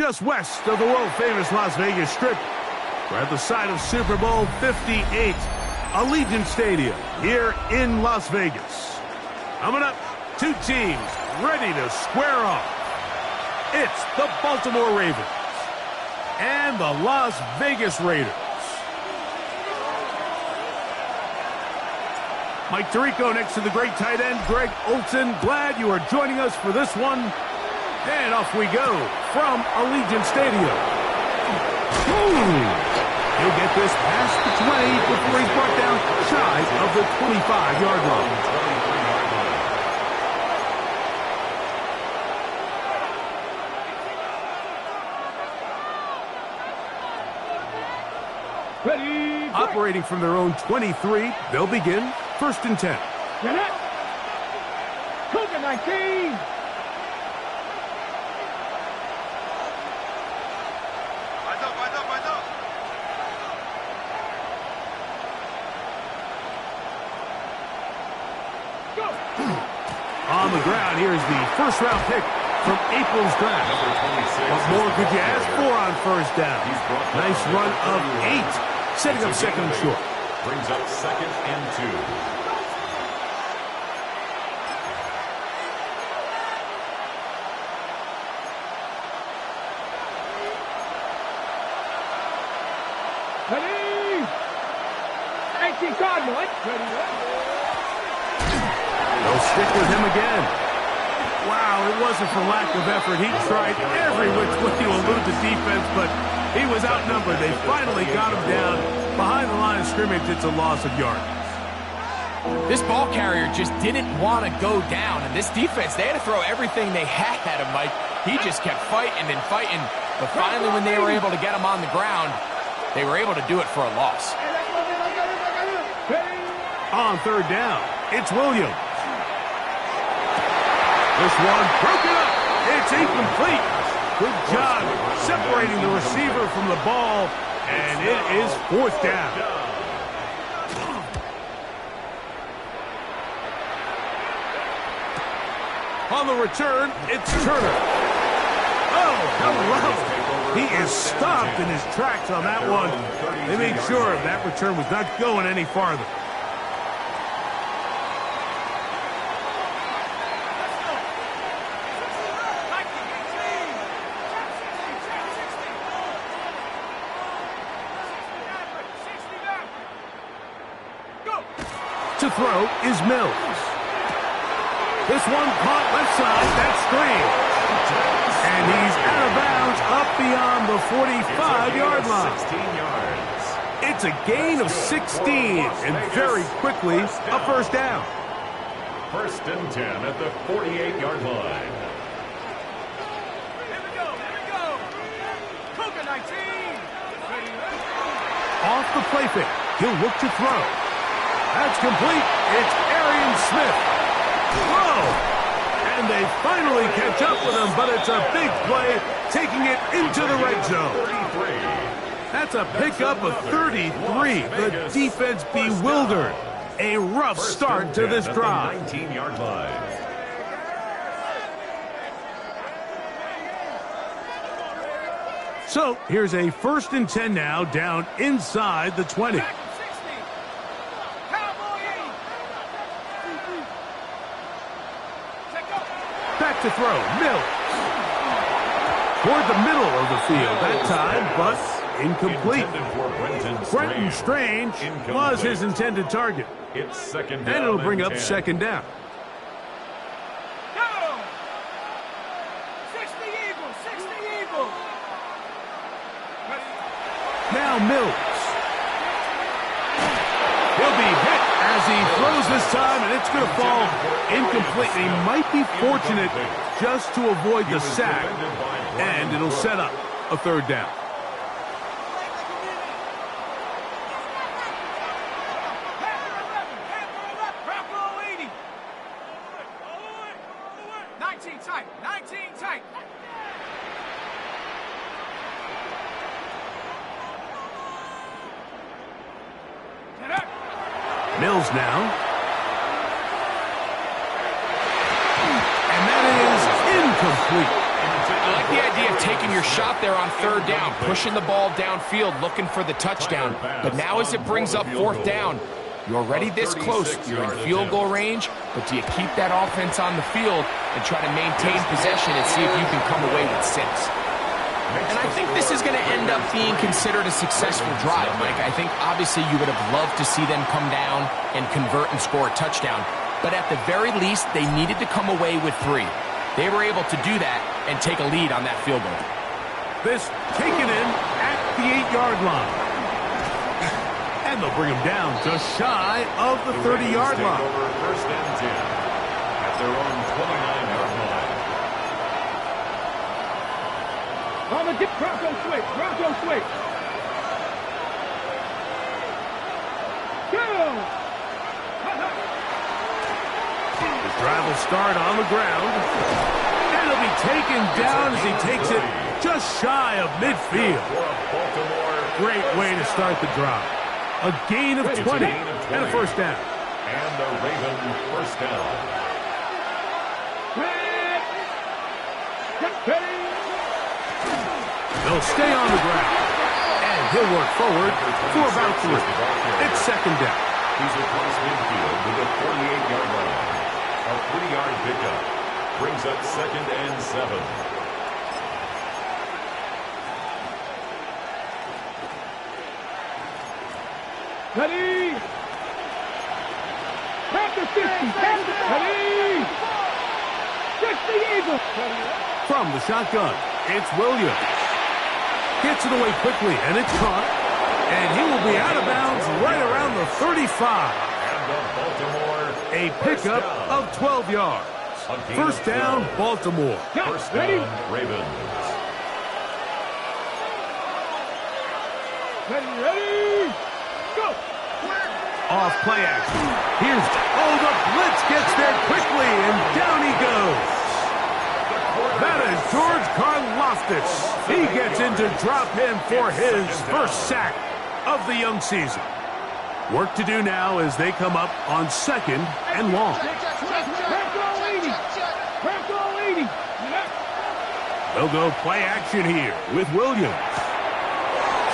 just west of the world-famous Las Vegas Strip. We're at the site of Super Bowl 58, Allegiant Stadium here in Las Vegas. Coming up, two teams ready to square off. It's the Baltimore Ravens and the Las Vegas Raiders. Mike Tirico next to the great tight end, Greg Olsen. Glad you are joining us for this one. And off we go from Allegiant Stadium. He'll get this past the 20 before he's brought down shy of the 25-yard line. Ready, operating from their own 23, they'll begin 1st and 10. Get it. Cougar 19. On the ground, here's the first-round pick from April's draft. What more could you ask for on first down? Nice run of 8, setting up second and short. Brings up 2nd and 2. Ready. 18-yard line. Ready. They'll stick with him again. Wow, it wasn't for lack of effort. He tried every which way to elude the defense, but he was outnumbered. They finally got him down behind the line of scrimmage. It's a loss of yards. This ball carrier just didn't want to go down, and this defense, they had to throw everything they had at him, Mike. He just kept fighting and fighting, but finally when they were able to get him on the ground, they were able to do it for a loss. On 3rd down, it's Williams. This one broken up. It's incomplete. Good job separating the receiver from the ball, and it is 4th down. On the return, it's Turner. Oh, hello. He is stopped in his tracks on that one. They made sure that return was not going any farther. To throw is Mills. This one caught left side, that's Green. And he's out of bounds up beyond the 45-yard line. 16 yards. It's a gain of 16, and very quickly, a 1st down. 1st and 10 at the 48-yard line. Here we go. Cougar 19. Off the play fake, he'll look to throw. That's complete. It's Arian Smith. Whoa! And they finally catch up with him, but it's a big play, taking it into the red zone. 33. That's a pickup of 33. The defense bewildered. A rough start to this drive. 19-yard line. So here's a 1st and 10 now, down inside the 20. Back to throw, Mills. Toward the middle of the field that time, but incomplete. Brenton Strange was his intended target. It's 2nd down. And it'll bring up 10. 2nd down. Go! 60 Eagles. Now Mills. He'll be hit as he throws this time, and it's going to fall incomplete. He might be fortunate just to avoid the sack, and it'll set up a 3rd down. Mills now. And that is incomplete. I like the idea of taking your shot there on third down, pushing the ball downfield, looking for the touchdown. But now as it brings up fourth down, you're already this close. You're in field goal range, but do you keep that offense on the field and try to maintain possession and see if you can come away with 6? And I think this is going to end up being considered a successful drive, Mike. I think obviously you would have loved to see them come down and convert and score a touchdown. But at the very least, they needed to come away with 3. They were able to do that and take a lead on that field goal. This taken in at the 8-yard line. And they'll bring him down just shy of the 30-yard line. First and 10 at their own 29-yard line. On the Bronco switch. Bronco switch. Go! His drive will start on the ground. And he'll be taken down as he takes it just shy of midfield. Great way to start the drive. A gain of 20 and a first down. And the Raven first down. They'll stay on the ground. And he'll work forward for about 3. It's second down. He's across midfield to the 48-yard line. A 3-yard pickup brings up second and 7. Ready! Back to 50! Ready! 60 Eagles! From the shotgun, it's Williams. Gets it away quickly, and it's caught. And he will be out of bounds right around the 35. And the Baltimore A pickup of 12 yards. First down, Baltimore. first Ready? down, Ravens. Ready! Go! Off play action. Here's, the blitz gets there quickly, and down he goes. That is George Karlaftis. He gets into drop him for his first sack of the young season. Work to do now as they come up on second and long. They'll go play action here with Williams.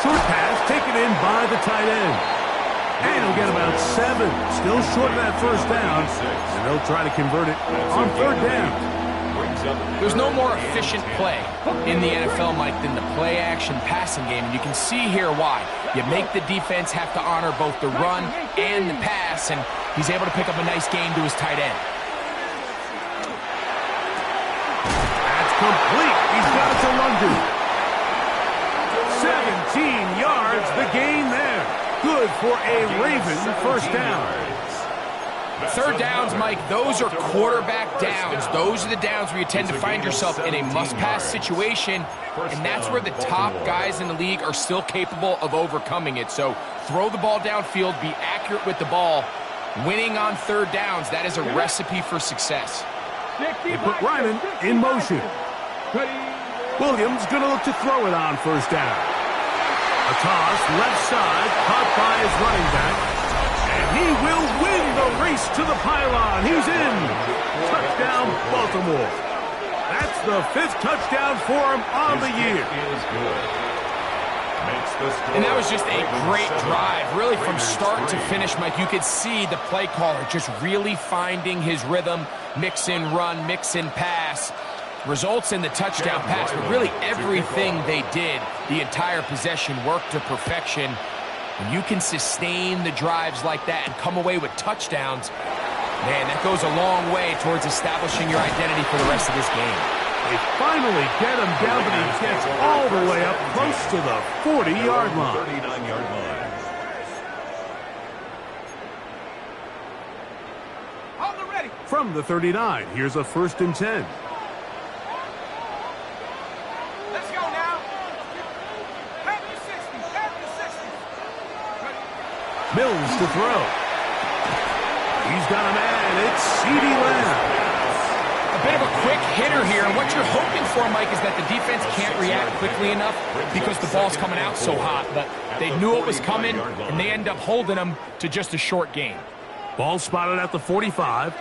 Short pass taken in by the tight end. And he'll get about 7. Still short of that first down. And they'll try to convert it on third down. There's no more efficient play in the NFL, Mike, than the play-action passing game. And you can see here why. You make the defense have to honor both the run and the pass, and he's able to pick up a nice gain to his tight end. That's complete. He's got it to London. 17 yards, the gain there. Good for a Raven first down. Third downs, Mike, those are quarterback downs. Those are the downs where you tend to find yourself in a must-pass situation, and that's where the top guys in the league are still capable of overcoming it. So throw the ball downfield, be accurate with the ball. Winning on third downs, that is a recipe for success. They put Ryman in motion. Williams going to look to throw it on first down. A toss, left side, caught by his running back. And he will win the race to the pylon. He's in. Touchdown, Baltimore. That's the 5th touchdown for him on the year. And that was just a great drive, really from start to finish, Mike. You could see the play caller just really finding his rhythm, mix in run, mix in pass. Results in the touchdown pass, but really everything they did, the entire possession worked to perfection. When you can sustain the drives like that and come away with touchdowns, man, that goes a long way towards establishing your identity for the rest of this game. They finally get him down, but he gets all the way up close to the 40-yard line. 39-yard line. Hold the ready. From the 39, here's a 1st and 10. Let's go now. Back to 60. Back to 60. Mills to throw. He's got a man. It's CeeDee Lamb. A bit of a quick hitter here, and what you're hoping for, Mike, is that the defense can't react quickly enough because the ball's coming out so hot. But they knew it was coming, and they end up holding them to just a short gain. Ball spotted at the 45.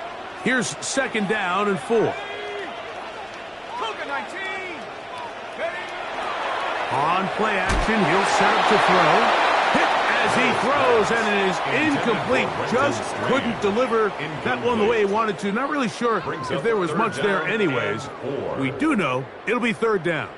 Here's second down and 4. Cougar 19. Ready? On play action, he'll set up to throw. Hit as he throws, and it is incomplete. Just couldn't deliver that one the way he wanted to. Not really sure if there was much there anyways. We do know it'll be third down.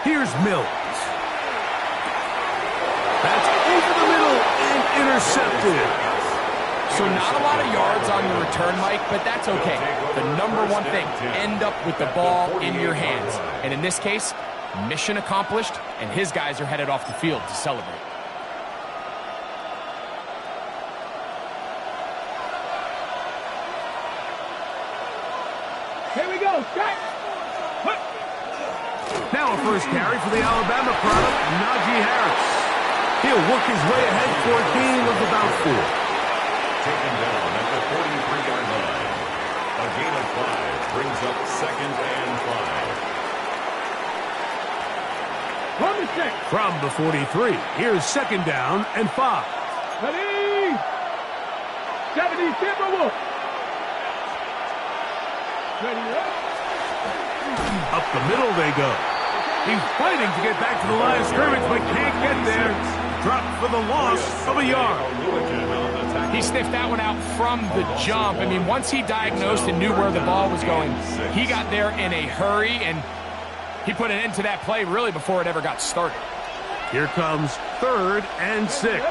Here's Mills. That's over the middle and intercepted. So not a lot of yards on the return, Mike, but that's okay. The number one thing, end up with the ball in your hands. And in this case, mission accomplished, and his guys are headed off the field to celebrate. Here we go. Now a first carry for the Alabama product, Najee Harris. He'll work his way ahead for a gain of about 4. Taken down at the 43-yard line. A gain of 5 brings up 2nd and 5. From the 43, here's 2nd down and 5. Ready? 70, Timberwolf. Ready up. Up the middle they go. He's fighting to get back to the line of scrimmage, but can't get there. Dropped for the loss of a yard. He sniffed that one out from the jump. I mean, once he diagnosed and knew where the ball was going, he got there in a hurry, and he put an end to that play really before it ever got started. Here comes 3rd and 6.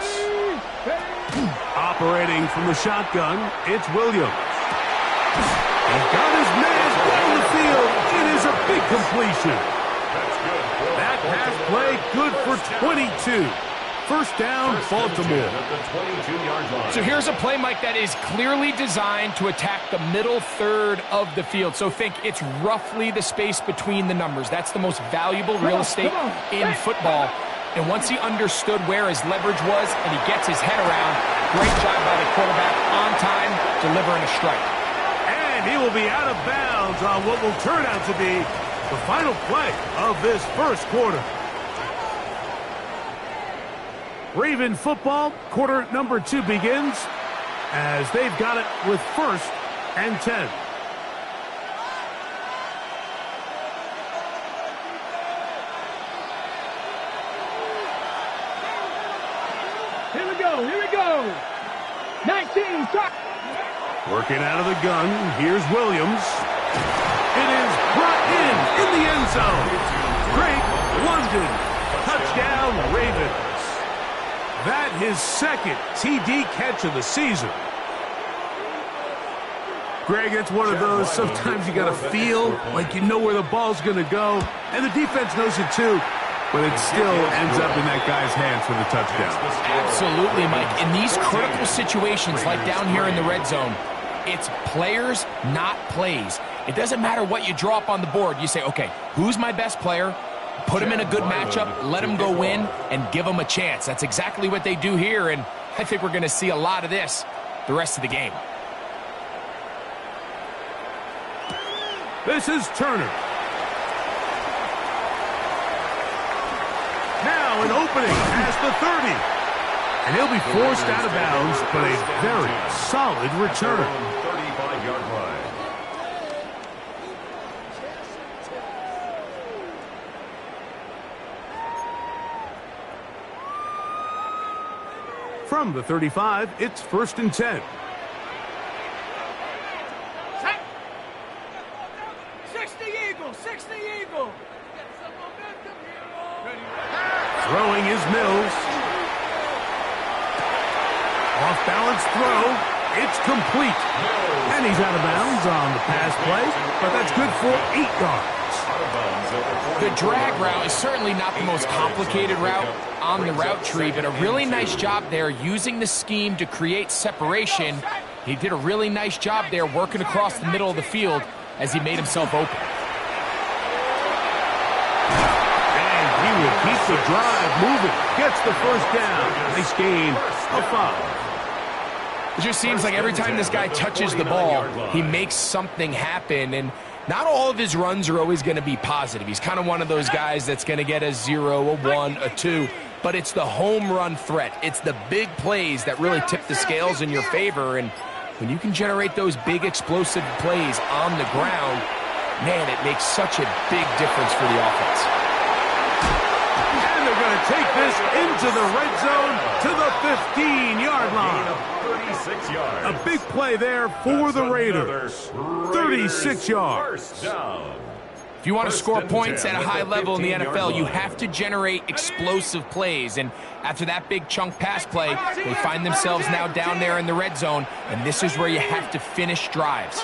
Operating from the shotgun, it's Williams. He's got his man down the field. It is a big completion. That pass play good for 22. First down, Baltimore. So here's a play, Mike, that is clearly designed to attack the middle third of the field. So think it's roughly the space between the numbers. That's the most valuable real estate in football. And once he understood where his leverage was and he gets his head around, great job by the quarterback on time, delivering a strike. And he will be out of bounds on what will turn out to be the final play of this first quarter. Raven football, quarter number 2 begins as they've got it with 1st and 10. Here we go. 19, start. Working out of the gun, here's Williams. It is brought in the end zone. Drake London, touchdown Ravens. That his 2nd TD catch of the season. Greg, it's one of those, sometimes you got to feel like you know where the ball's going to go, and the defense knows it too, but it still ends up in that guy's hands for the touchdown. Absolutely, Mike. In these critical situations, like down here in the red zone, it's players, not plays. It doesn't matter what you draw up on the board. You say, okay, who's my best player? Put him in a good matchup, let him go win, and give him a chance. That's exactly what they do here, and I think we're going to see a lot of this the rest of the game. This is Turner. Now an opening past the 30. And he'll be forced out of bounds, but a very solid return. 35-yard line. From the 35, it's 1st and 10. 60 Eagle, 60 Eagle. Throwing is Mills. Off balance throw. It's complete. And he's out of bounds on the pass play, but that's good for 8 yards. The drag route is certainly not the most complicated route on the route tree, but a really nice job there using the scheme to create separation. He did a really nice job there working across the middle of the field as he made himself open. And he will keep the drive moving. Gets the first down. Nice gain of 5. It just seems like every time this guy touches the ball, he makes something happen, and not all of his runs are always going to be positive. He's kind of one of those guys that's going to get a 0, a 1, a 2. but it's the home run threat. It's the big plays that really tip the scales in your favor, and when you can generate those big explosive plays on the ground, man, it makes such a big difference for the offense. And they're going to take this into the red zone to the 15-yard line. 36 yards. A big play there for the Raiders. 36 yards. First down. If you want to score points at a high level in the NFL, you have to generate explosive plays. And after that big chunk pass play, they find themselves now down there in the red zone, and this is where you have to finish drives.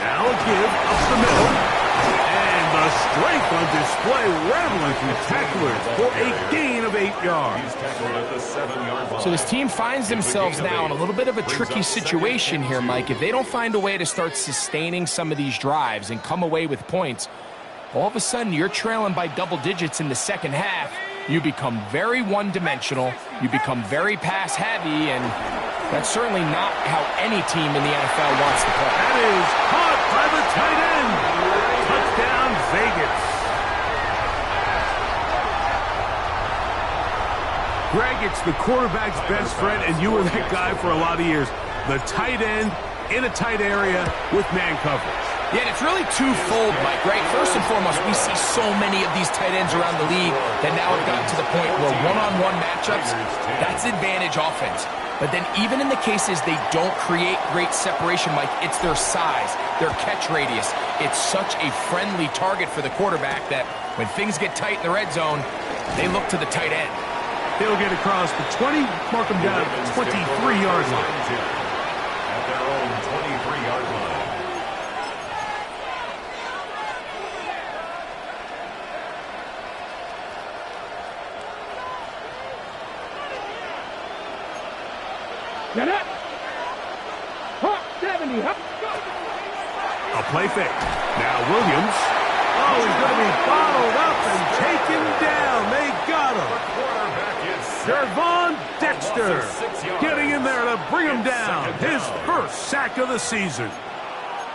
Now a give up the middle. And the strength on display, rattling through tacklers for a gain of 8 yards. He's tackled at the 7-yard line. So this team finds themselves now in a little bit of a tricky situation here, Mike. If they don't find a way to start sustaining some of these drives and come away with points, all of a sudden you're trailing by double digits in the second half. You become very one-dimensional. You become very pass-heavy, and that's certainly not how any team in the NFL wants to play. That is caught by the tight end. Touchdown, Vegas. Greg, it's the quarterback's best friend, and you were that guy for a lot of years. The tight end in a tight area with man coverage. Yeah, and it's really twofold, Mike, right? First and foremost, we see so many of these tight ends around the league that now have gotten to the point where one-on-one matchups, that's advantage offense. But then even in the cases they don't create great separation, Mike, it's their size, their catch radius. It's such a friendly target for the quarterback that when things get tight in the red zone, they look to the tight end. He'll get across the 20, mark him down at the 23-yard line. At their own 23-yard line. Get it! 70, A play fake. Now Williams. Oh, he's going to be bottled up and taken down. They got him. Jervon Dexter getting in there to bring him down. His first sack of the season.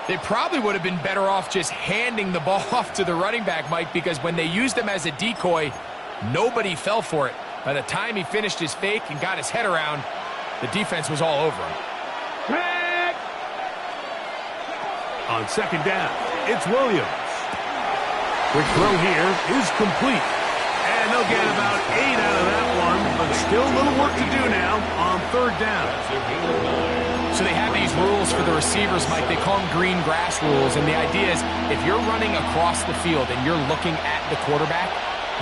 They probably would have been better off just handing the ball off to the running back, Mike, because when they used him as a decoy, nobody fell for it. By the time he finished his fake and got his head around, the defense was all over him. On second down, it's Williams. Quick throw here is complete. And they'll get about 8 out of that one, but still a little work to do now on third down. So they have these rules for the receivers, Mike. They call them green grass rules, and the idea is if you're running across the field and you're looking at the quarterback,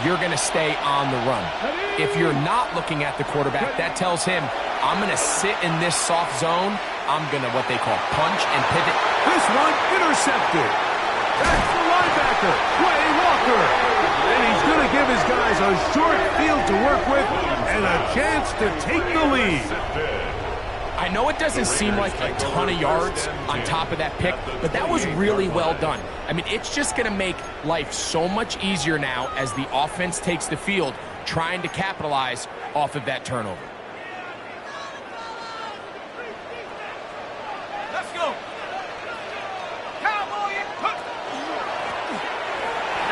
you're going to stay on the run. If you're not looking at the quarterback, that tells him, I'm going to sit in this soft zone. I'm going to what they call punch and pivot. This one intercepted. That's the linebacker, Quay Walker. And he's going to give his guys a short field to work with and a chance to take the lead. I know it doesn't seem like a ton of yards on top of that pick, but that was really well done. I mean, it's just going to make life so much easier now as the offense takes the field, trying to capitalize off of that turnover. Let's go. Cowboy.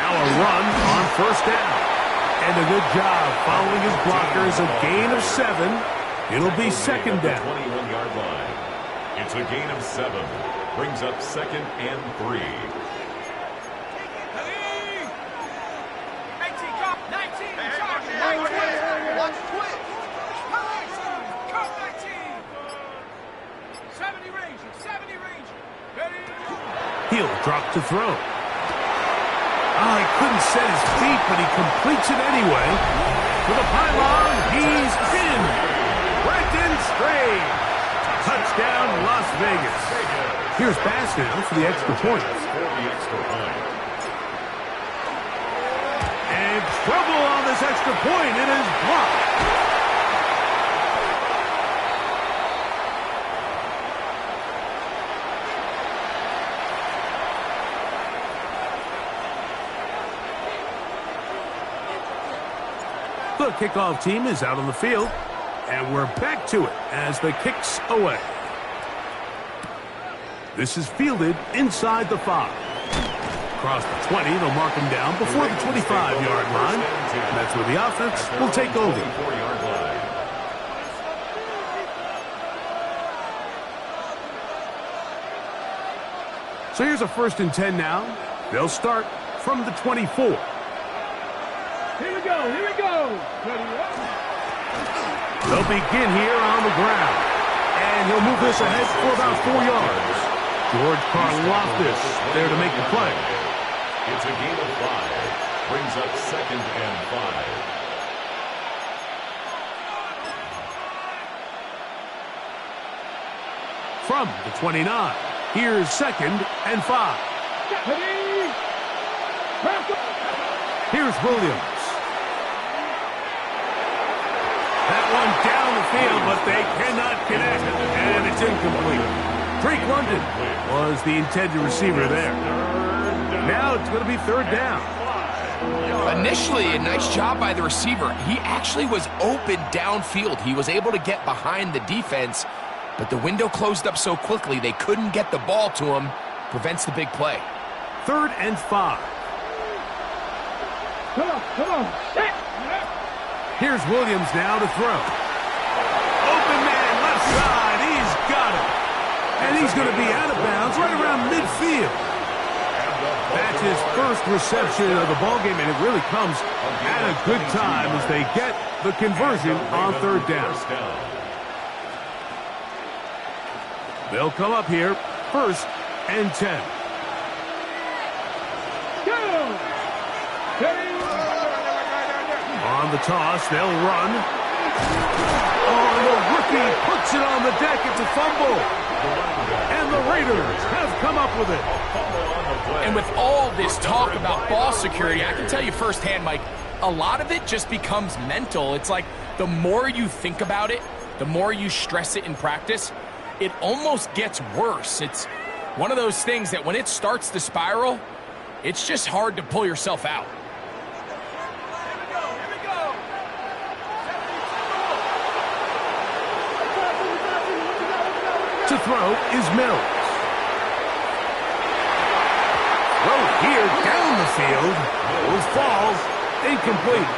Now a run on first down. And a good job following his blockers, a gain of 7. It'll be second down. 21-yard line. It's a gain of 7. Brings up second and 3. 18, come. 19. Watch twitch. 19. 70 range. 70 range. Ready to go. He'll drop to throw. Oh, he couldn't set his feet, but he completes it anyway. For the pylon, he's pinned. Brenton Strange. Touchdown, Las Vegas. Here's Bass now for the extra point. And trouble on this extra point. It is blocked. The kickoff team is out on the field, and we're back to it as the kick's away. This is fielded inside the 5. Across the 20, they'll mark him down before the 25-yard line. And that's where the offense will take over. So here's a 1st and 10 now. They'll start from the 24. Here we go, here we go. They'll begin here on the ground. And he'll move this ahead for about 4 yards. George Karlaftis there to make the play. It's a gain of 5. Brings up 2nd and 5. From the 29, here's 2nd and 5. Here's Williams. That one down the field, but they cannot connect, and it's incomplete. Drake London was the intended receiver there. Now it's going to be 3rd down. Initially, a nice job by the receiver. He actually was open downfield. He was able to get behind the defense, but the window closed up so quickly they couldn't get the ball to him. Prevents the big play. 3rd and 5. Come on. Here's Williams now to throw. Open man, left side. He's got it. And he's going to be out of bounds right around midfield. That's his first reception of the ballgame, and it really comes at a good time as they get the conversion on 3rd down. They'll come up here, 1st and 10. On the toss, they'll run. Oh, the rookie puts it on the deck. It's a fumble. And the Raiders have come up with it. And with all this talk about ball security, I can tell you firsthand, Mike, a lot of it just becomes mental. It's like the more you think about it, the more you stress it in practice, it almost gets worse. It's one of those things that when it starts to spiral, it's just hard to pull yourself out. To throw is Mills. Throw here down the field. Will fall. Incomplete.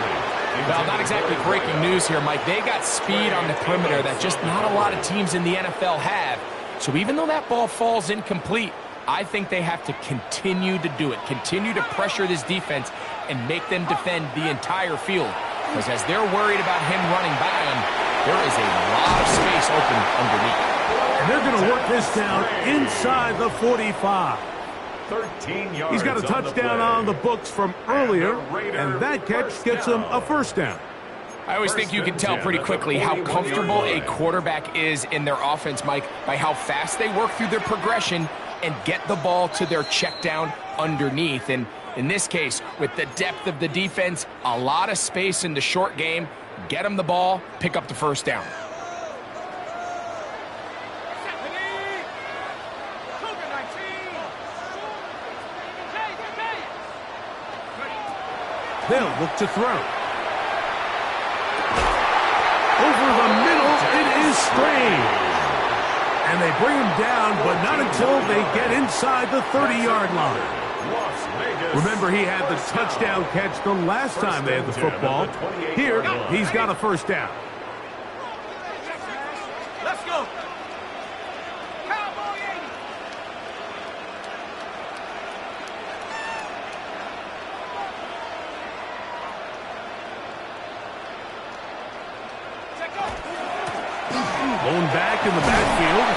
Well, not exactly breaking news here, Mike. They got speed on the perimeter that just not a lot of teams in the NFL have. So even though that ball falls incomplete, I think they have to continue to do it. Continue to pressure this defense and make them defend the entire field. Because as they're worried about him running by them, there is a lot of space open underneath. And they're going to work this down inside the 45. 13 yards. He's got a touchdown on the books from earlier, and that catch gets him a 1st down. I always think you can tell pretty quickly how comfortable a quarterback is in their offense, Mike, by how fast they work through their progression and get the ball to their check down underneath. And in this case, with the depth of the defense, a lot of space in the short game, get them the ball, pick up the 1st down. They'll look to throw. Over the middle, it is Strange. And they bring him down, but not until they get inside the 30-yard line. Remember, he had the touchdown catch the last time they had the football. Here, he's got a 1st down. Let's go. Cowboy 80. Blown back in the backfield.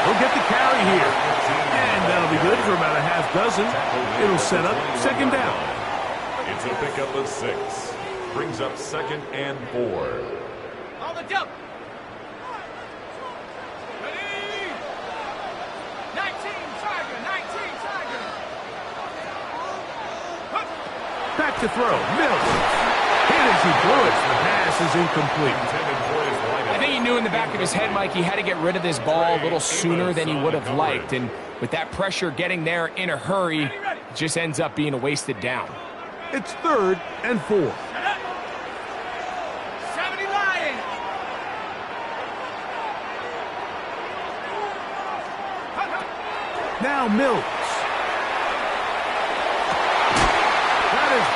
He'll get the carry here. And that'll be good for about a half dozen. It'll set up 2nd down. It's a pickup of 6. Brings up 2nd and 4. On the jump. Ready? 19 Tiger. Back to throw. Mills. Hit as he blew it. The pass is incomplete. I think he knew in the back of his head, Mike, he had to get rid of this ball a little sooner than he would have liked. And with that pressure getting there in a hurry, it just ends up being a wasted down. It's 3rd and 4. 70 Lions. Now Mills.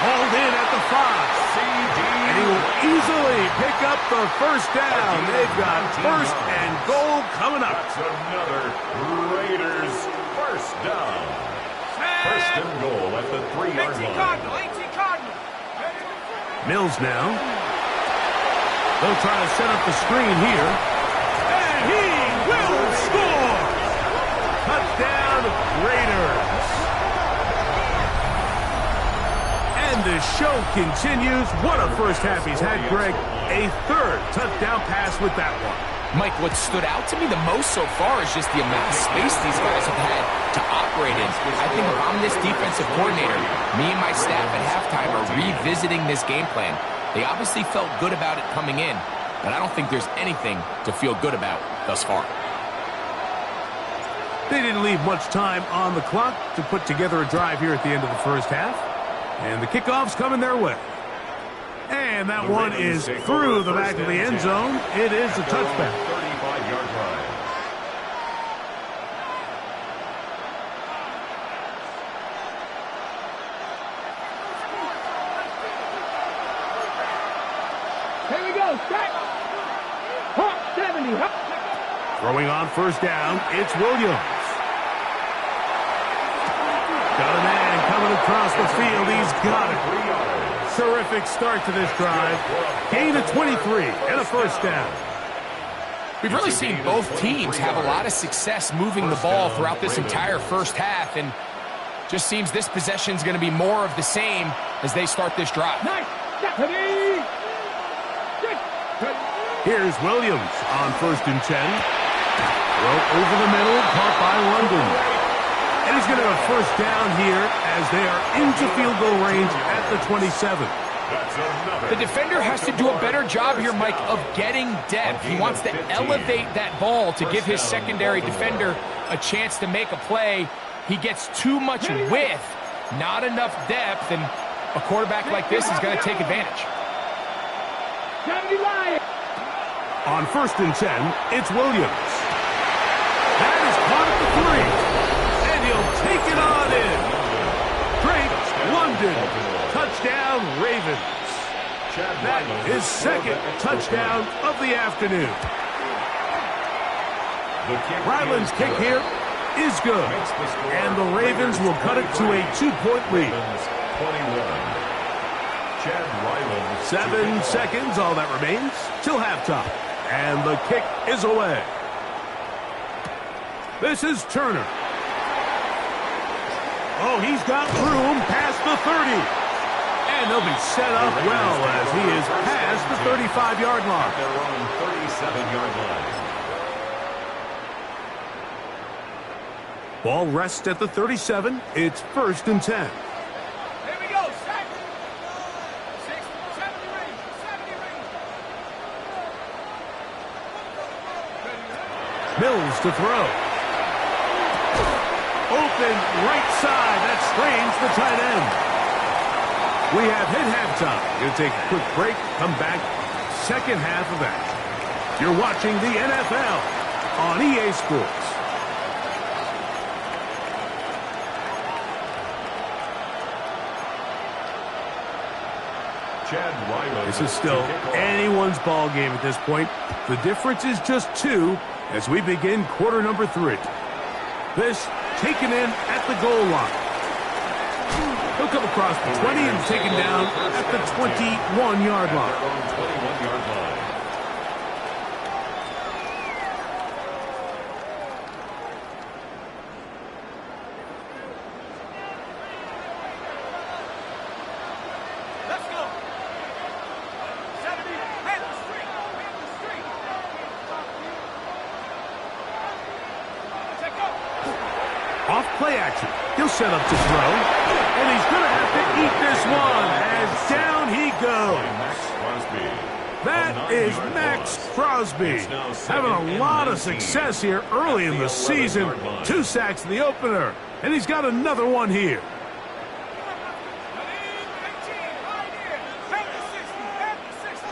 Hauled in at the 5. And he will easily pick up the first down. They've got first and goal coming up. That's another Raiders first down. First and goal at the 3-yard line. 18 Cardinal. Mills now. They'll try to set up the screen here. And he will score! Touchdown, Raiders. And the show continues. What a first half he's had, Greg. A third touchdown pass with that one. Mike, what stood out to me the most so far is just the amount of space these guys have had to operate in. I think if I'm this defensive coordinator, me and my staff at halftime are revisiting this game plan. They obviously felt good about it coming in, but I don't think there's anything to feel good about thus far. They didn't leave much time on the clock to put together a drive here at the end of the first half. And the kickoff's coming their way. And that one is through the back of the end zone. It is a touchback. 35-yard line. Here we go. Set. Hop 70. Hop. Throwing on first down, it's Williams. Got a man coming across the field. He's got it. Terrific start to this drive. Gain of 23 and a first down. We've really seen both teams have a lot of success moving the ball throughout this entire first half, and just seems this possession is going to be more of the same as they start this drive. Nice. Here's Williams on first and 10. Throw over the middle, caught by London. And he's going to have a first down here as they are into field goal range at the 27. The defender has to do a better job here, Mike, of getting depth. He wants to elevate that ball to give his secondary defender a chance to make a play. He gets too much width, not enough depth, and a quarterback like this is going to take advantage. On first and 10, it's Williams. That is caught at the 3. And he'll take it on in. Drake London. Touchdown, Ravens. That is second touchdown of the afternoon. Ryland's kick here is good. And the Ravens will cut it to a 2-point lead. 7 seconds, all that remains, till halftime. And the kick is away. This is Turner. Oh, he's got room past the 30. And they'll be set up well as he is past the 35-yard line. Their own 37-yard line. Ball rests at the 37. It's first and 10. Here we go. 70 range. 70 range. Mills to throw. Open right side. That strains the tight end. We have hit halftime. Going to take a quick break. Come back. Second half of action. You're watching the NFL on EA Sports. This is still anyone's ball game at this point. The difference is just 2 as we begin quarter number 3. This taken in at the goal line. He'll come across the 20 and taken down at the 21-yard line. 21-yard line. Let's go. 70. Hit the street. Check up. Off play action. He'll set up to throw. And he's going to have to eat this one as down he goes. That is Max Crosby. Having a lot of success here early in the season. 2 sacks in the opener. And he's got another one here. 18. Right here. Hit the 60. Hit the 60.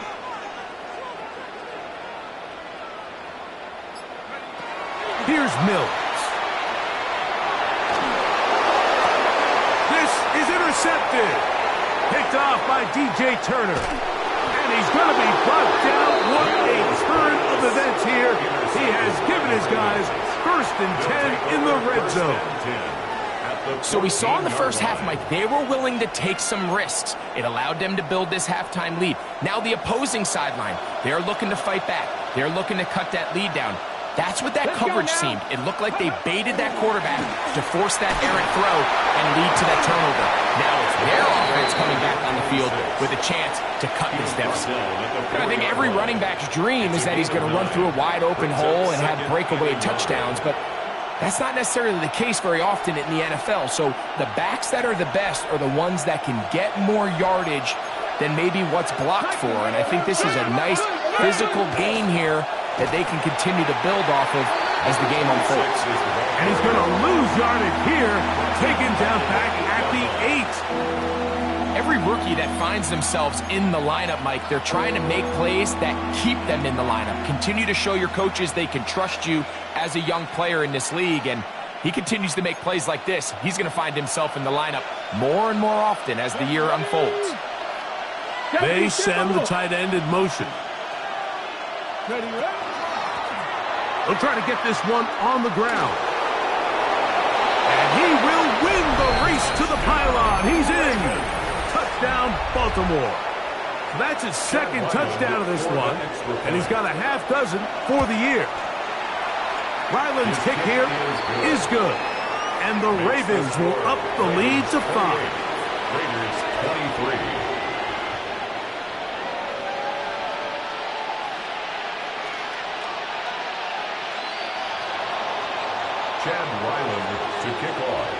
Here's Mills. This is intercepted. Picked off by DJ Turner. And he's going to be brought down. What a turn of events here. He has given his guys 1st and 10 in the red zone. So we saw in the first half, Mike, they were willing to take some risks. It allowed them to build this halftime lead. Now the opposing sideline, they're looking to fight back. They're looking to cut that lead down. That's what that coverage seemed. It looked like they baited that quarterback to force that errant throw and lead to that turnover. Now it's their offense coming back on the field with a chance to cut this deficit. And I think every running back's dream is that he's going to run through a wide open hole and have breakaway touchdowns, but that's not necessarily the case very often in the NFL. So the backs that are the best are the ones that can get more yardage than maybe what's blocked for. And I think this is a nice physical game here that they can continue to build off of as the game unfolds. And he's going to lose yardage here, taken down back at the 8. Every rookie that finds themselves in the lineup, Mike, they're trying to make plays that keep them in the lineup. Continue to show your coaches they can trust you as a young player in this league, and he continues to make plays like this. He's going to find himself in the lineup more and more often as the year unfolds. They send the tight end in motion. He'll try to get this one on the ground. And he will win the race to the pylon. He's in. Touchdown, Baltimore. That's his 2nd touchdown of this one, and he's got a half dozen for the year. Ryland's kick here is good, and the Ravens will up the lead to 5. Raiders 23. Chad Ryland to kick off.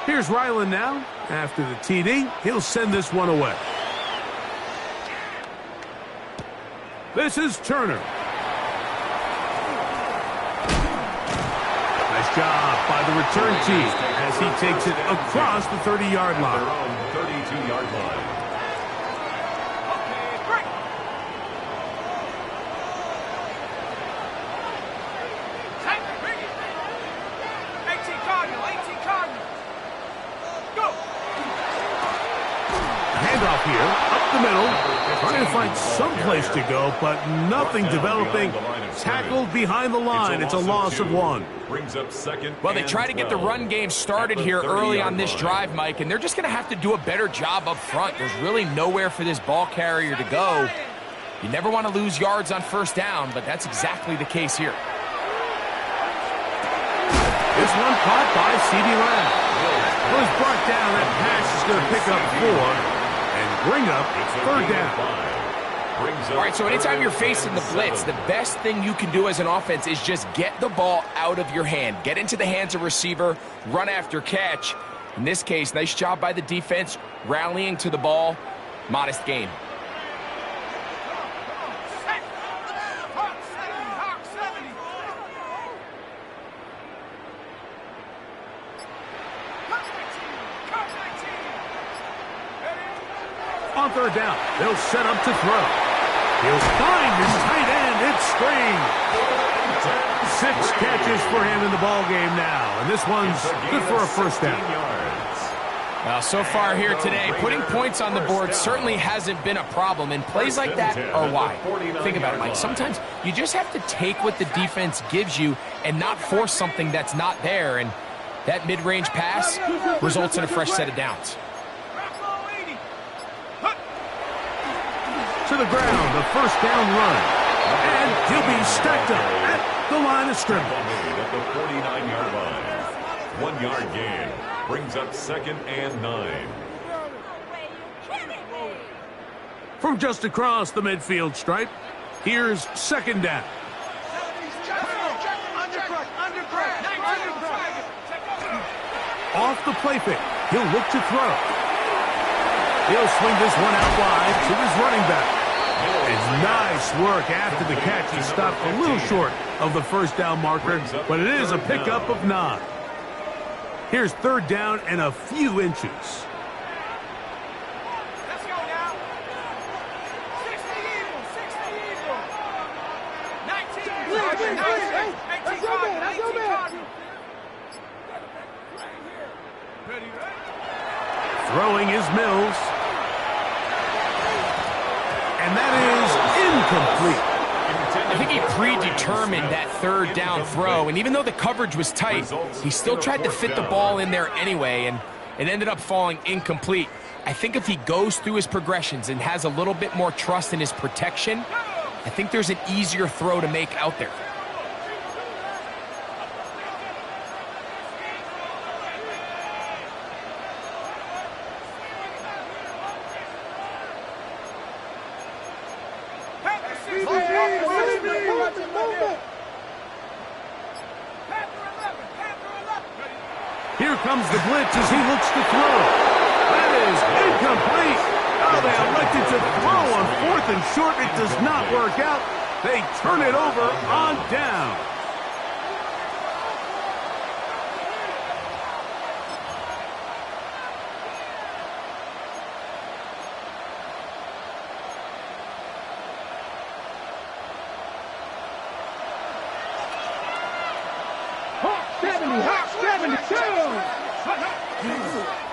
Here's Ryland now. After the TD, he'll send this one away. This is Turner. Nice job by the return team as he takes it across the 30-yard line. Their own 32-yard line. Handoff here, up the middle, trying to find some place to go, but nothing developing. Tackled behind the line. It's a loss of 1. Brings up 2nd. Well, they try to get the run game started here early on this drive, Mike, and they're just going to have to do a better job up front. There's really nowhere for this ball carrier to go. You never want to lose yards on 1st down, but that's exactly the case here. This one caught by CeeDee Lamb. Well, he's brought down. That pass is going to pick up 4 and bring up 3rd down. All right, so anytime you're facing the blitz, the best thing you can do as an offense is just get the ball out of your hand. Get into the hands of receiver, run after catch. In this case, nice job by the defense, rallying to the ball. Modest gain. On 3rd down, they'll set up to throw. He'll find his tight end. It's Spring. 6 catches for him in the ball game now, and this one's good for a 1st down. Well, so far here today, putting points on the board certainly hasn't been a problem, and plays like that are why. Think about it, Mike. Sometimes you just have to take what the defense gives you and not force something that's not there, and that mid-range pass results in a fresh set of downs. To the ground, the 1st down run. And he'll be stacked up at the line of scrimmage. At the 49-yard line. 1-yard gain. Brings up 2nd and 9. From just across the midfield stripe, here's 2nd down. Off the play fake, he'll look to throw. He'll swing this one out wide to his running back. And nice work after the catch. He stopped a little short of the 1st down marker, but it is a pickup of 9. Here's 3rd down and a few inches. Let's go now. 60 Eagles, 60 Eagles. 19, 18 Cardinals. Throwing is Mills. And that is incomplete. I think he predetermined that third down throw, and even though the coverage was tight, he still tried to fit the ball in there anyway, and it ended up falling incomplete. I think if he goes through his progressions and has a little bit more trust in his protection, I think there's an easier throw to make out there. Here comes the blitz as he looks to throw. That is incomplete. Oh, they elected to throw on 4th and short. It does not work out. They turn it over on down.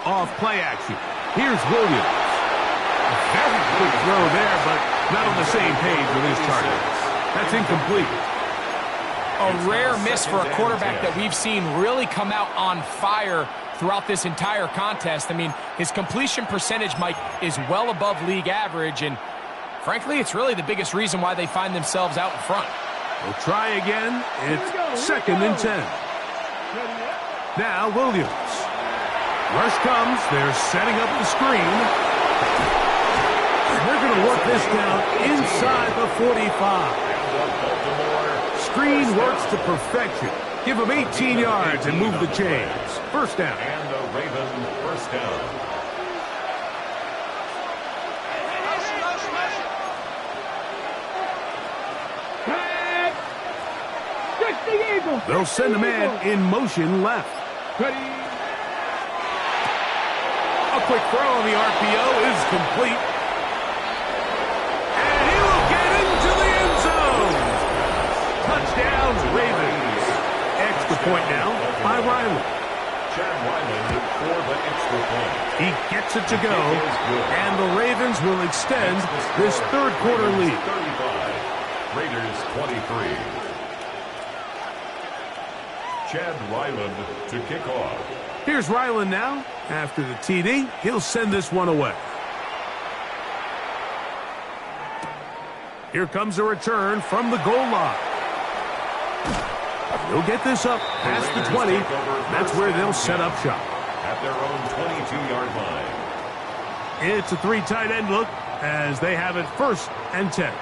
Off play action. Here's Williams. Very quick throw there, but not on the same page with his target. That's incomplete. A rare miss for a quarterback that we've seen really come out on fire throughout this entire contest. I mean, his completion percentage, Mike, is well above league average, and frankly, it's really the biggest reason why they find themselves out in front. We'll try again. It's 2nd and 10. Now Williams. Rush comes. They're setting up the screen. They're going to work this down inside the 45. Screen works to perfection. Give them 18 yards and move the chains. First down. And the Ravens first down. They'll send a man in motion left. A quick throw on the RPO is complete. And he will get into the end zone. Touchdown, Ravens. Extra point now by Riley. Chad Riley for the extra point. He gets it to go, and the Ravens will extend this third quarter lead. 35, Raiders 23. Chad Ryland to kick off. Here's Ryland now. After the TD, he'll send this one away. Here comes a return from the goal line. He'll get this up past the 20. That's where they'll set up shop. At their own 22-yard line. It's a 3 tight end look as they have it 1st and 10.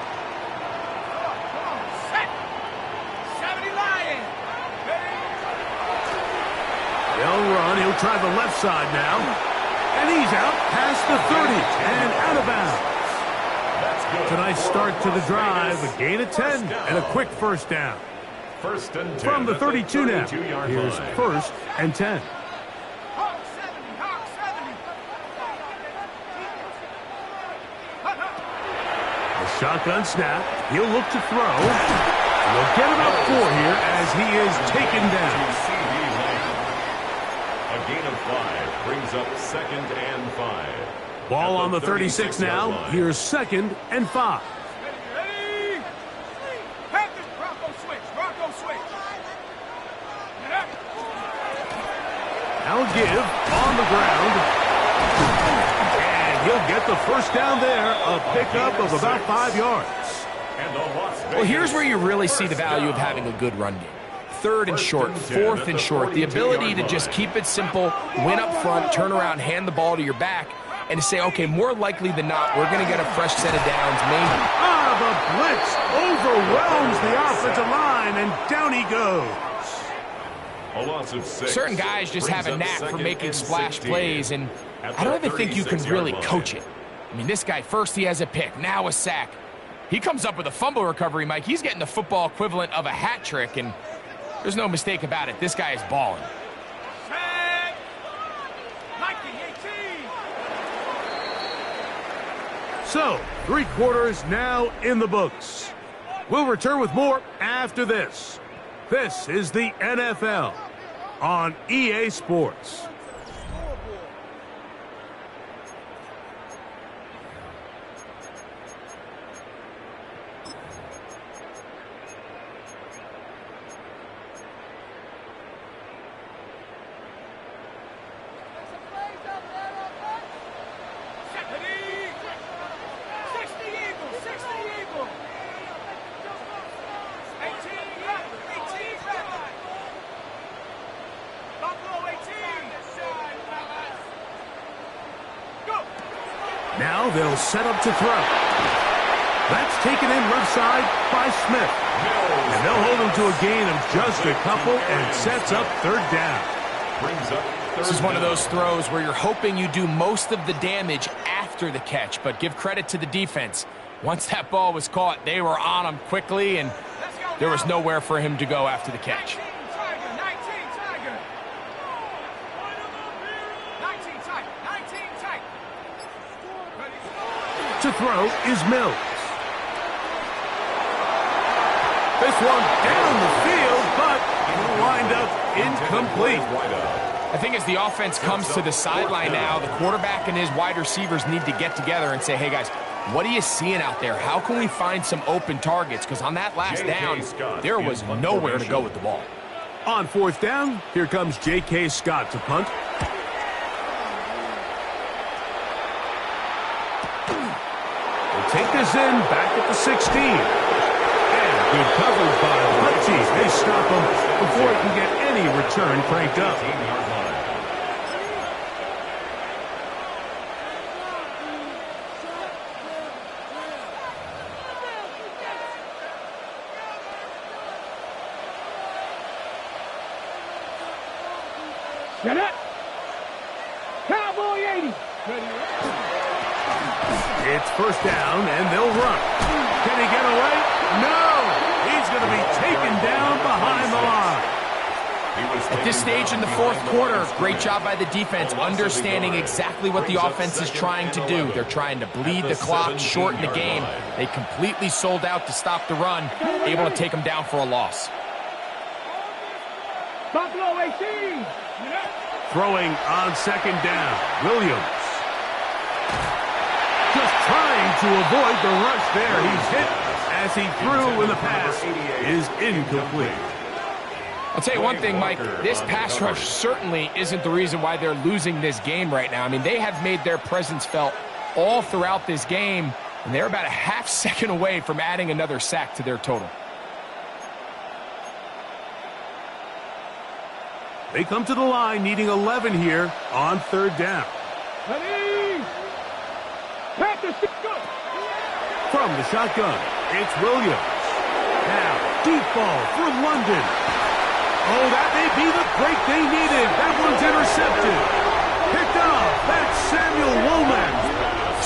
They'll run. He'll try the left side now. And he's out past the 30 and out of bounds. Tonight's start to the drive, a gain of 10 and a quick first down. 1st and 10 from the 32 now. Here's 1st and 10. The shotgun snap. He'll look to throw. He'll get about 4 here as he is taken down. A gain of 5 brings up 2nd and 5. Ball on the 36 now. Here's 2nd and 5. Ready? Panthers, Bronco switch. Bronco switch. Now give on the ground. And he'll get the first down there. A pickup of about 5 yards. Well, here's where you really see the value of having a good run game. 3rd and short, 4th and short. The ability to just keep it simple, win up front, turn around, hand the ball to your back, and to say, okay, more likely than not, we're going to get a fresh set of downs, maybe. The blitz overwhelms the offensive line, and down he goes. A loss of 6. Certain guys just have a knack for making splash plays, and I don't even think you can really coach it. I mean, this guy, first he has a pick, now a sack. He comes up with a fumble recovery, Mike. He's getting the football equivalent of a hat trick, and there's no mistake about it. This guy is balling. So, 3 quarters now in the books. We'll return with more after this. This is the NFL on EA Sports. Now they'll set up to throw. That's taken in left side by Smith. And they'll hold him to a gain of just a couple and sets up third down. This is one of those throws where you're hoping you do most of the damage after the catch, but give credit to the defense. Once that ball was caught, they were on him quickly, and there was nowhere for him to go after the catch. 19 Tiger. 19 tight. To throw is Mills. This one down the field, but it'll wind up incomplete. I think as the offense comes to the sideline now, the quarterback and his wide receivers need to get together and say, hey, guys, what are you seeing out there? How can we find some open targets? Because on that last down, there was nowhere to go with the ball. On fourth down, here comes J.K. Scott to punt. They'll take this in back at the 16. And good coverage by Hutchie. They stop him before he can get any return cranked up. Get it. Cowboy 80. It's first down, and they'll run. Can he get away? No! He's going to be taken down behind the line. At this stage in the fourth quarter, great job by the defense, understanding exactly what the offense is trying to do. They're trying to bleed the clock, shorten the game. They completely sold out to stop the run, able to take them down for a loss. Buffalo 18. Throwing on second down, Williams. Just trying to avoid the rush there. He's hit as he threw, and the pass is incomplete. I'll tell you one thing, Mike, this pass rush certainly isn't the reason why they're losing this game right now. I mean, they have made their presence felt all throughout this game, and they're about a half second away from adding another sack to their total. They come to the line needing 11 here on third down. From the shotgun, it's Williams. Now, deep ball for London. Oh, that may be the break they needed. That one's intercepted. Picked off. That's Samuel Womack.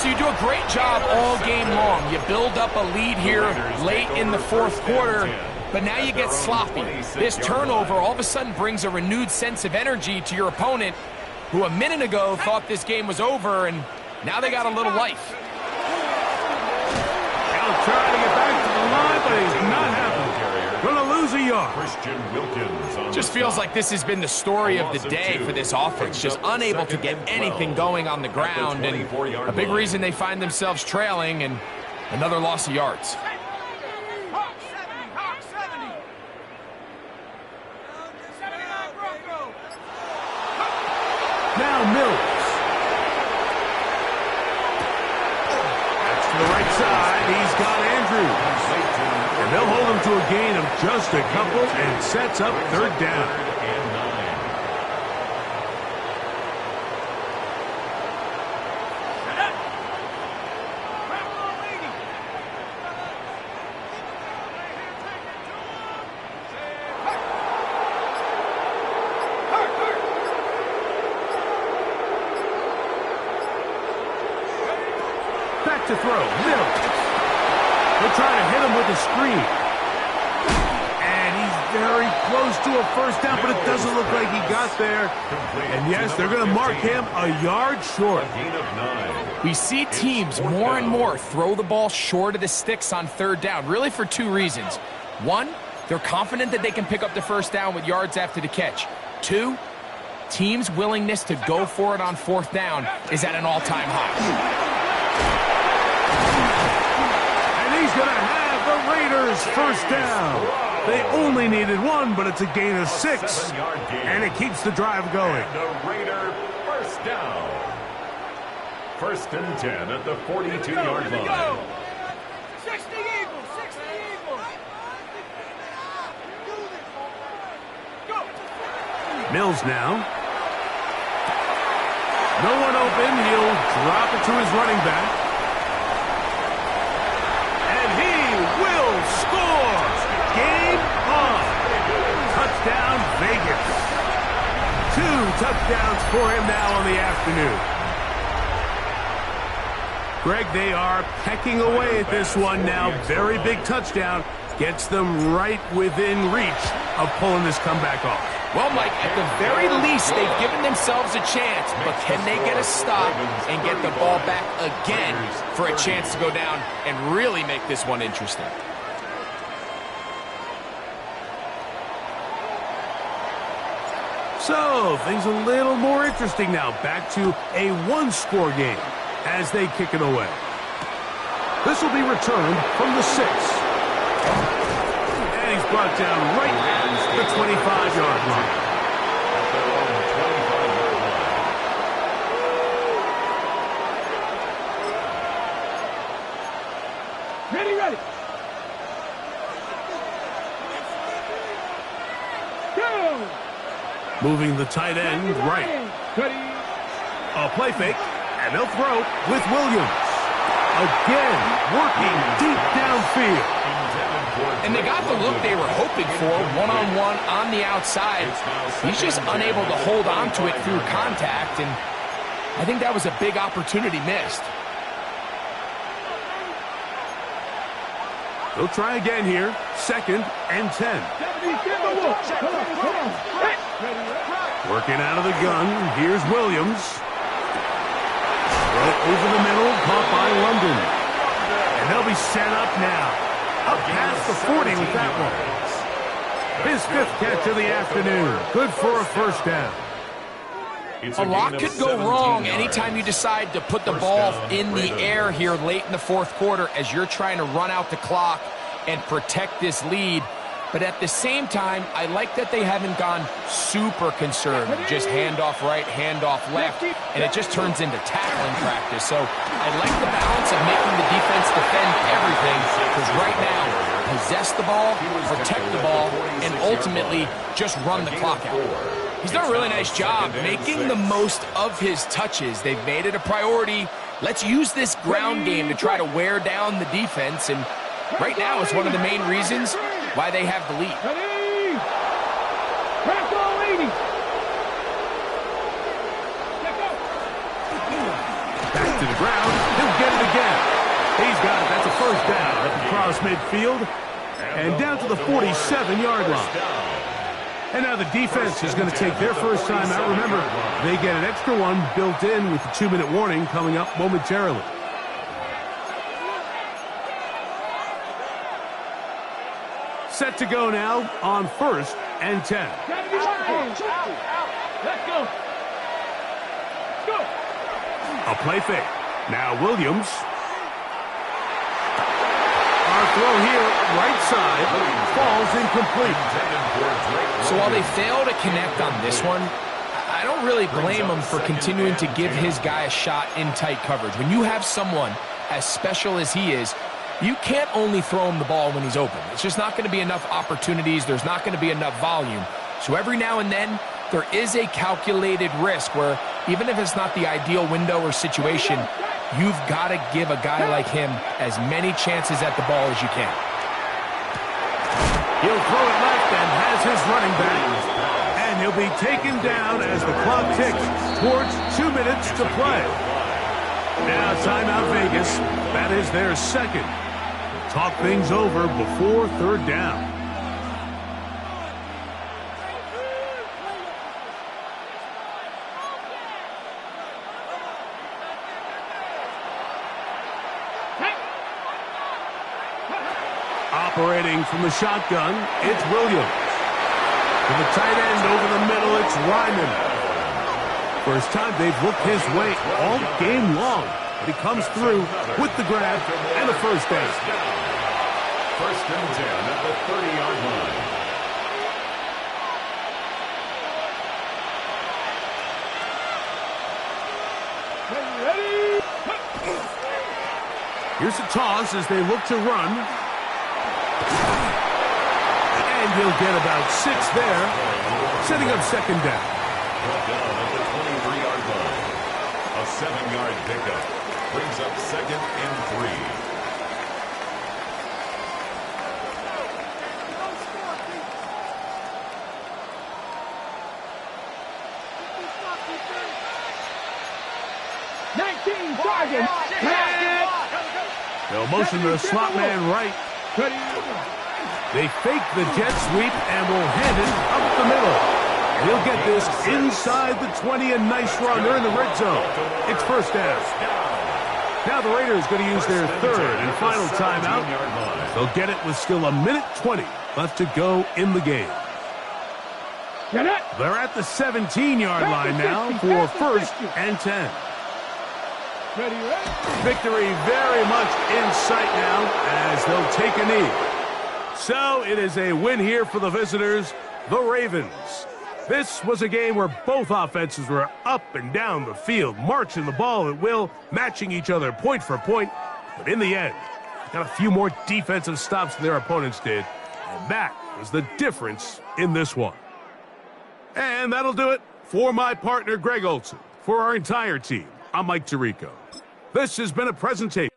So you do a great job all game long. You build up a lead here late in the fourth quarter, but now you get sloppy. This turnover all of a sudden brings a renewed sense of energy to your opponent, who a minute ago thought this game was over, and now they got a little life. Now trying to get back to the line, but he's not happening. Going to lose a yard. Just feels like this has been the story of the day for this offense, just unable to get anything going on the ground, and a big reason they find themselves trailing, and another loss of yards. Now Mills. That's to the right side. He's got Andrews. And they'll hold him to a gain of just a couple and sets up third down. To throw, Mills. They're trying to hit him with a screen. And he's very close to a first down, but it doesn't look like he got there. And yes, they're going to mark him a yard short. We see teams more and more throw the ball short of the sticks on third down, really for two reasons. One, they're confident that they can pick up the first down with yards after the catch. Two, teams' willingness to go for it on fourth down is at an all-time high. He's going to have the Raiders first down. They only needed one, but it's a gain of 6. And it keeps the drive going. And the Raider first down. First and 10 at the 42-yard line. 60 Eagles, 60 Eagles. Go. Mills now. No one open. He'll drop it to his running back. And he will score. Game on. Touchdown, Vegas. 2 touchdowns for him now on the afternoon. Greg, they are pecking away at this one now. Very big touchdown. Gets them right within reach of pulling this comeback off. Well, Mike, at the very least, they've given themselves a chance. But can they get a stop and get the ball back again for a chance to go down and really make this one interesting? So, things a little more interesting now. Back to a one-score game as they kick it away. This will be returned from the 6. And he's brought down right at the 25-yard line. Ready. Go! Moving the tight end right. A play fake, and they'll throw with Williams. Again, working deep downfield. And they got the look they were hoping for, one-on-one on the outside. He's just unable to hold on to it through contact, and I think that was a big opportunity missed. They'll try again here. 2nd and 10. Working out of the gun. Here's Williams. Throw over the middle, caught by London. And they'll be set up now. Up past the 40 with that one. His 5th catch of the afternoon. Good for a first down. A lot could go wrong anytime you decide to put the ball in the air here late in the 4th quarter as you're trying to run out the clock and protect this lead. But at the same time, I like that they haven't gone super conservative. Just handoff right, handoff left, and it just turns into tackling practice. So I like the balance of making the defense defend everything, because right now, possess the ball, protect the ball, and ultimately just run the clock out. He's done a really nice job making the most of his touches. They've made it a priority. Let's use this ground game to try to wear down the defense, and right now it's one of the main reasons why they have the lead. Back to the ground. He'll get it again. He's got it. That's a first down across midfield and down to the 47-yard line. And now the defense is going to take their first time out. Remember, they get an extra one built in with the 2-minute warning coming up momentarily. Set to go now on 1st and 10. Let's go. A play fake. Now Williams. Our throw here, right side, falls incomplete. So while they fail to connect on this one, I don't really blame him for continuing to give his guy a shot in tight coverage. When you have someone as special as he is, you can't only throw him the ball when he's open. It's just not going to be enough opportunities. There's not going to be enough volume. So every now and then, there is a calculated risk where even if it's not the ideal window or situation, you've got to give a guy like him as many chances at the ball as you can. He'll throw it left and has his running back. And he'll be taken down as the clock ticks towards 2 minutes to play. Now timeout Vegas. That is their second. Talk things over before 3rd down. Operating from the shotgun, it's Williams. To the tight end over the middle, it's Ryman. First time they've looked his way all game long. But he comes through with the grab and a first down. 1st and 10 at the 30-yard line. Here's a toss as they look to run. And he'll get about 6 there, setting up 2nd down. A 7-yard pickup. Brings up 2nd and 3. They'll motion the slot man right. They fake the jet sweep and will hand it up the middle. And he'll get this inside the 20, a nice run. They're in the red zone. It's first down. Now the Raiders going to use their third and final timeout. They'll get it with still 1:20 left to go in the game. They're at the 17-yard line now for first and 10. Victory very much in sight now as they'll take a knee. So it is a win here for the visitors, the Ravens. This was a game where both offenses were up and down the field, marching the ball at will, matching each other point for point. But in the end, got a few more defensive stops than their opponents did. And that was the difference in this one. And that'll do it for my partner, Greg Olson. For our entire team, I'm Mike Tirico. This has been a presentation